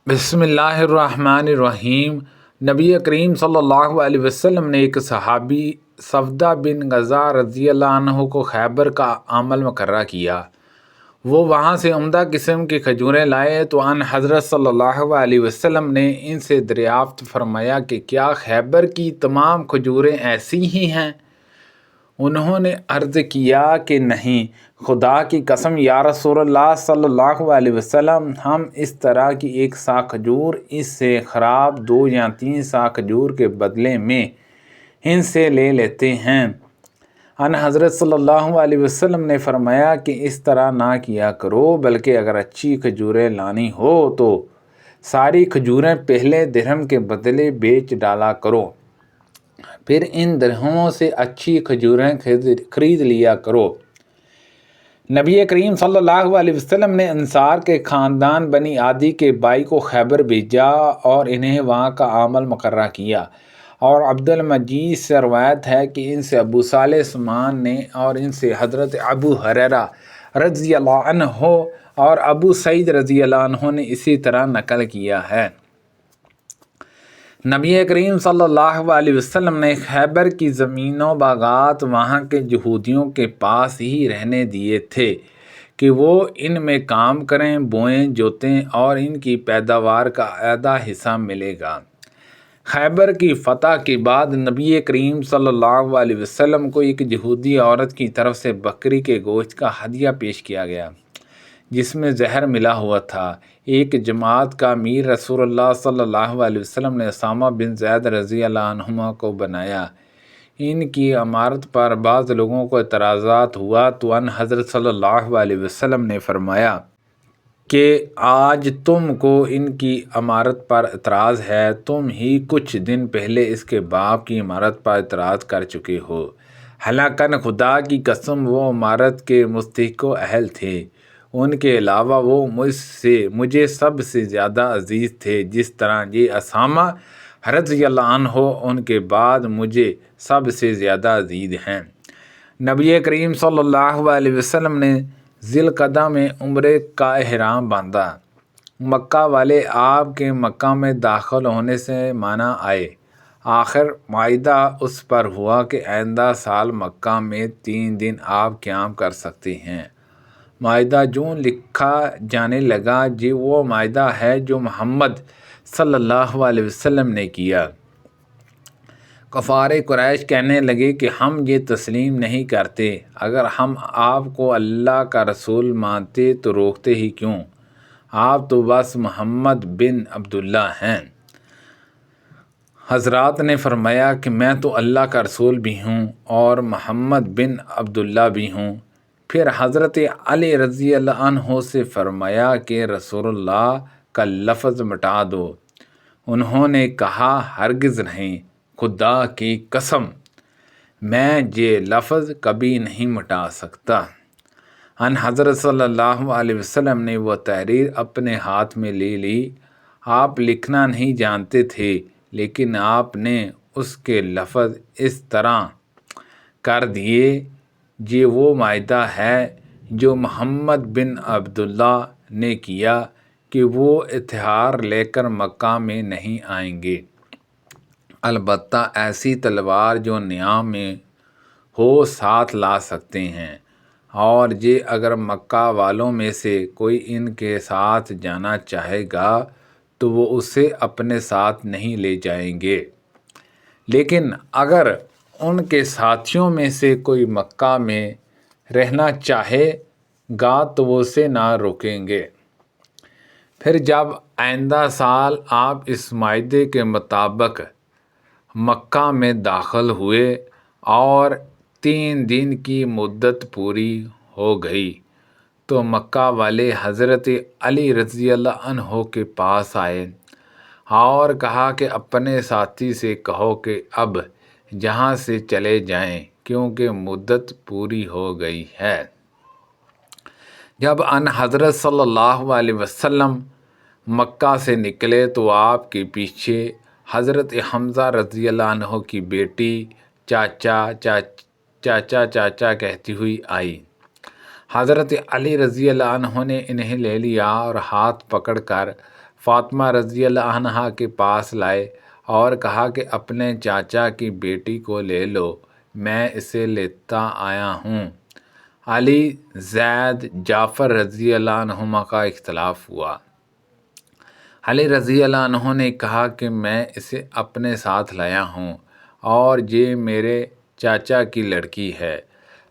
بسم اللہ الرحمن الرحیم۔ نبی کریم صلی اللہ علیہ وسلم نے ایک صحابی صفدہ بن غزہ رضی اللہ عنہ کو خیبر کا عمل مقررہ کیا۔ وہ وہاں سے عمدہ قسم کی کھجوریں لائے تو ان حضرت صلی اللہ علیہ وسلم نے ان سے دریافت فرمایا کہ کیا خیبر کی تمام کھجوریں ایسی ہی ہیں؟ انہوں نے عرض کیا کہ نہیں، خدا کی قسم یا رسول اللہ صلی اللہ علیہ وسلم، ہم اس طرح کی ایک سا کھجور اس سے خراب 2 یا 3 سا کھجور کے بدلے میں ان سے لے لیتے ہیں۔ ان حضرت صلی اللہ علیہ وسلم نے فرمایا کہ اس طرح نہ کیا کرو، بلکہ اگر اچھی کھجوریں لانی ہو تو ساری کھجوریں پہلے درہم کے بدلے بیچ ڈالا کرو، پھر ان درہموں سے اچھی کھجوریں خرید لیا کرو۔ نبی کریم صلی اللہ علیہ وسلم نے انصار کے خاندان بنی عادی کے بائی کو خیبر بھیجا اور انہیں وہاں کا عمل مقررہ کیا، اور عبد المجید سے روایت ہے کہ ان سے ابو صالح سمان نے، اور ان سے حضرت ابو ہریرہ رضی اللہ عنہ اور ابو سعید رضی اللہ عنہ نے اسی طرح نقل کیا ہے۔ نبی کریم صلی اللہ علیہ وسلم نے خیبر کی زمین و باغات وہاں کے یہودیوں کے پاس ہی رہنے دیے تھے کہ وہ ان میں کام کریں، بوئیں، جوتیں، اور ان کی پیداوار کا آدھا حصہ ملے گا۔ خیبر کی فتح کے بعد نبی کریم صلی اللہ علیہ وسلم کو ایک یہودی عورت کی طرف سے بکری کے گوشت کا ہدیہ پیش کیا گیا جس میں زہر ملا ہوا تھا۔ ایک جماعت کا امیر رسول اللہ صلی اللہ علیہ وسلم نے اسامہ بن زید رضی اللہ عنہما کو بنایا۔ ان کی امارت پر بعض لوگوں کو اعتراضات ہوا تو ان حضرت صلی اللہ علیہ وسلم نے فرمایا کہ آج تم کو ان کی امارت پر اعتراض ہے، تم ہی کچھ دن پہلے اس کے باپ کی امارت پر اعتراض کر چکے ہو۔ حالانکہ خدا کی قسم وہ امارت کے مستحق و اہل تھے، ان کے علاوہ وہ مجھے سب سے زیادہ عزیز تھے، جس طرح یہ اسامہ رضی اللہ عنہ ان کے بعد مجھے سب سے زیادہ عزیز ہیں۔ نبی کریم صلی اللہ علیہ وسلم نے ذی القعدہ میں عمرے کا احرام باندھا۔ مکہ والے آپ کے مکہ میں داخل ہونے سے مانا آئے۔ آخر معاہدہ اس پر ہوا کہ آئندہ سال مکہ میں 3 دن آپ قیام کر سکتے ہیں۔ معاہدہ جو لکھا جانے لگا وہ معاہدہ ہے جو محمد صلی اللہ علیہ وسلم نے کیا۔ کفار قریش کہنے لگے کہ ہم یہ تسلیم نہیں کرتے، اگر ہم آپ کو اللہ کا رسول مانتے تو روکتے ہی کیوں؟ آپ تو بس محمد بن عبداللہ ہیں۔ حضرات نے فرمایا کہ میں تو اللہ کا رسول بھی ہوں اور محمد بن عبداللہ بھی ہوں۔ پھر حضرت علی رضی اللہ عنہ سے فرمایا کہ رسول اللہ کا لفظ مٹا دو۔ انہوں نے کہا ہرگز نہیں، خدا کی قسم میں یہ لفظ کبھی نہیں مٹا سکتا۔ ان حضرت صلی اللہ علیہ وسلم نے وہ تحریر اپنے ہاتھ میں لے لی۔ آپ لکھنا نہیں جانتے تھے، لیکن آپ نے اس کے لفظ اس طرح کر دیے، یہ وہ معاہدہ ہے جو محمد بن عبداللہ نے کیا کہ وہ ہتھیار لے کر مکہ میں نہیں آئیں گے، البتہ ایسی تلوار جو نیام میں ہو ساتھ لا سکتے ہیں، اور یہ اگر مکہ والوں میں سے کوئی ان کے ساتھ جانا چاہے گا تو وہ اسے اپنے ساتھ نہیں لے جائیں گے، لیکن اگر ان کے ساتھیوں میں سے کوئی مکہ میں رہنا چاہے گا تو وہ اسے نہ روکیں گے۔ پھر جب آئندہ سال آپ اس معاہدے کے مطابق مکہ میں داخل ہوئے اور 3 دن کی مدت پوری ہو گئی تو مکہ والے حضرت علی رضی اللہ عنہ کے پاس آئے اور کہا کہ اپنے ساتھی سے کہو کہ اب جہاں سے چلے جائیں کیونکہ مدت پوری ہو گئی ہے۔ جب ان حضرت صلی اللہ علیہ وسلم مکہ سے نکلے تو آپ کے پیچھے حضرت حمزہ رضی اللہ عنہ کی بیٹی چاچا چاچا چاچا کہتی ہوئی آئی۔ حضرت علی رضی اللہ عنہ نے انہیں لے لیا اور ہاتھ پکڑ کر فاطمہ رضی اللہ عنہا کے پاس لائے اور کہا کہ اپنے چاچا کی بیٹی کو لے لو، میں اسے لیتا آیا ہوں۔ علی، زید، جعفر رضی اللہ عنہما کا اختلاف ہوا۔ علی رضی اللہ عنہ نے کہا کہ میں اسے اپنے ساتھ لایا ہوں اور یہ میرے چاچا کی لڑکی ہے۔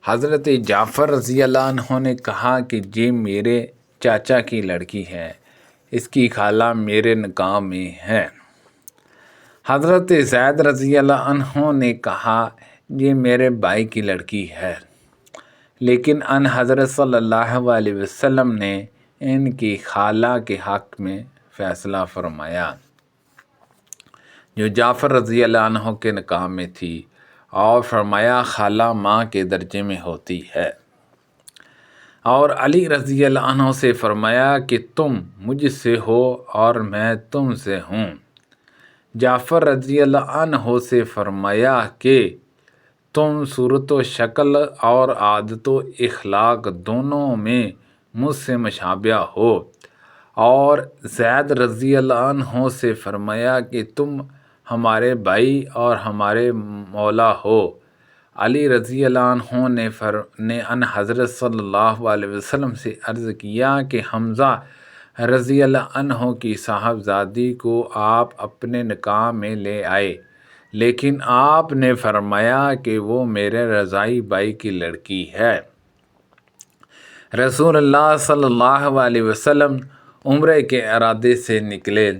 حضرت جعفر رضی اللہ عنہ نے کہا کہ یہ میرے چاچا کی لڑکی ہے، اس کی خالہ میرے نکاح میں ہے۔ حضرت زید رضی اللہ عنہ نے کہا یہ میرے بھائی کی لڑکی ہے، لیکن ان حضرت صلی اللہ علیہ وسلم نے ان کی خالہ کے حق میں فیصلہ فرمایا جو جعفر رضی اللہ عنہ کے نکاح میں تھی، اور فرمایا خالہ ماں کے درجے میں ہوتی ہے۔ اور علی رضی اللہ عنہ سے فرمایا کہ تم مجھ سے ہو اور میں تم سے ہوں۔ جعفر رضی اللہ عنہ سے فرمایا کہ تم صورت و شکل اور عادت و اخلاق دونوں میں مجھ سے مشابہ ہو۔ اور زید رضی اللہ عنہ سے فرمایا کہ تم ہمارے بھائی اور ہمارے مولا ہو۔ علی رضی اللہ عنہ نے ان حضرت صلی اللہ علیہ وسلم سے عرض کیا کہ حمزہ رضی اللہ عنہ کی صاحبزادی کو آپ اپنے نکاح میں لے آئے، لیکن آپ نے فرمایا کہ وہ میرے رضاعی بھائی کی لڑکی ہے۔ رسول اللہ صلی اللہ علیہ وسلم عمرے کے ارادے سے نکلے،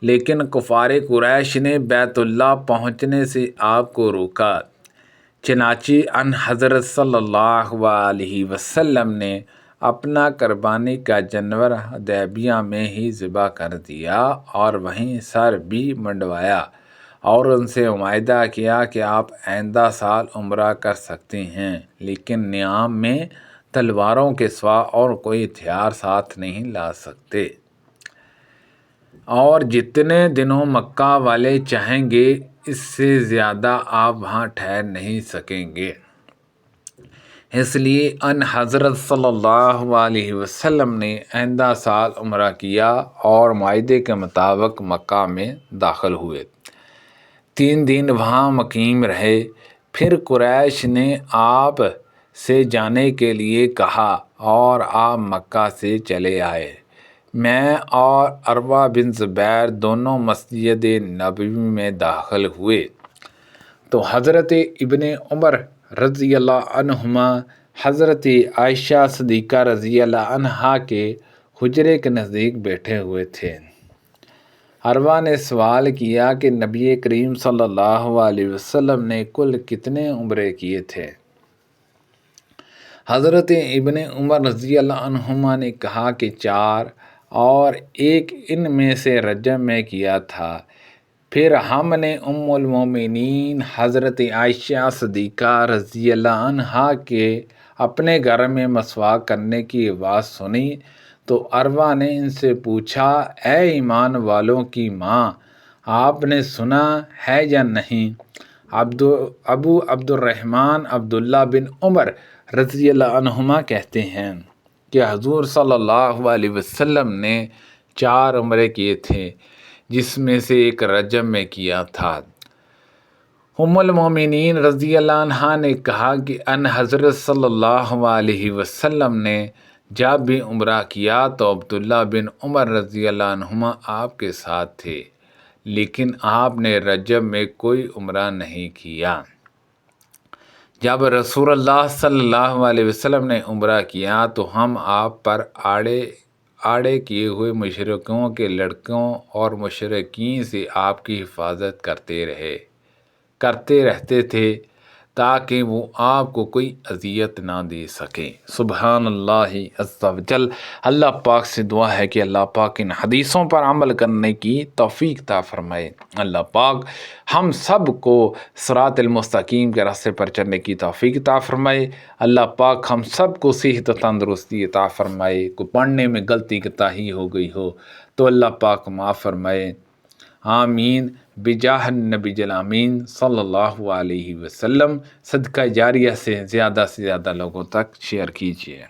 لیکن کفار قریش نے بیت اللہ پہنچنے سے آپ کو روکا۔ چنانچہ ان حضرت صلی اللہ علیہ وسلم نے اپنا قربانی کا جانور حدیبیہ میں ہی ذبح کر دیا اور وہیں سر بھی منڈوایا اور ان سے معاہدہ کیا کہ آپ آئندہ سال عمرہ کر سکتے ہیں، لیکن نیام میں تلواروں کے سوا اور کوئی ہتھیار ساتھ نہیں لا سکتے، اور جتنے دنوں مکہ والے چاہیں گے اس سے زیادہ آپ وہاں ٹھہر نہیں سکیں گے۔ اس لیے ان حضرت صلی اللہ علیہ وسلم نے آئندہ سال عمرہ کیا اور معاہدے کے مطابق مکہ میں داخل ہوئے۔ 3 دن وہاں مقیم رہے، پھر قریش نے آپ سے جانے کے لیے کہا اور آپ مکہ سے چلے آئے۔ میں اور عروہ بن زبیر دونوں مسجد نبوی میں داخل ہوئے تو حضرت ابن عمر رضی اللہ عنہما حضرت عائشہ صدیقہ رضی اللہ عنہا کے حجرے کے نزدیک بیٹھے ہوئے تھے۔ عروہ نے سوال کیا کہ نبی کریم صلی اللہ علیہ وسلم نے کل کتنے عمرے کیے تھے؟ حضرت ابن عمر رضی اللہ عنہما نے کہا کہ 4، اور ایک ان میں سے رجب میں کیا تھا۔ پھر ہم نے ام المومنین حضرت عائشہ صدیقہ رضی اللہ عنہا کے اپنے گھر میں مسواک کرنے کی آواز سنی تو عروہ نے ان سے پوچھا، اے ایمان والوں کی ماں، آپ نے سنا ہے یا نہیں؟ ابو عبد الرحمن عبداللہ بن عمر رضی اللہ عنہما کہتے ہیں کہ حضور صلی اللہ علیہ وسلم نے 4 عمرے کیے تھے، جس میں سے ایک رجب میں کیا تھا۔ ام المومنین رضی اللہ عنہا نے کہا کہ ان حضرت صلی اللہ علیہ وسلم نے جب بھی عمرہ کیا تو عبداللہ بن عمر رضی اللہ عنہما آپ کے ساتھ تھے، لیکن آپ نے رجب میں کوئی عمرہ نہیں کیا۔ جب رسول اللہ صلی اللہ علیہ وسلم نے عمرہ کیا تو ہم آپ پر آڑے کیے ہوئے مشرکوں کے لڑکوں اور مشرکین سے آپ کی حفاظت کرتے رہتے تھے تاکہ وہ آپ کو کوئی اذیت نہ دے سکیں۔ سبحان اللہ عز و جل۔ اللہ پاک سے دعا ہے کہ اللہ پاک ان حدیثوں پر عمل کرنے کی توفیق عطا فرمائے۔ اللہ پاک ہم سب کو صراط المستقیم کے راستے پر چلنے کی توفیق عطا فرمائے۔ اللہ پاک ہم سب کو صحت و تندرستی عطا فرمائے۔ کو پڑھنے میں غلطی کوتاہی ہو گئی ہو تو اللہ پاک معاف فرمائے۔ آمین بجاہ النبی الامین صلی اللہ علیہ وسلم۔ صدقہ جاریہ سے زیادہ لوگوں تک شیئر کیجیے۔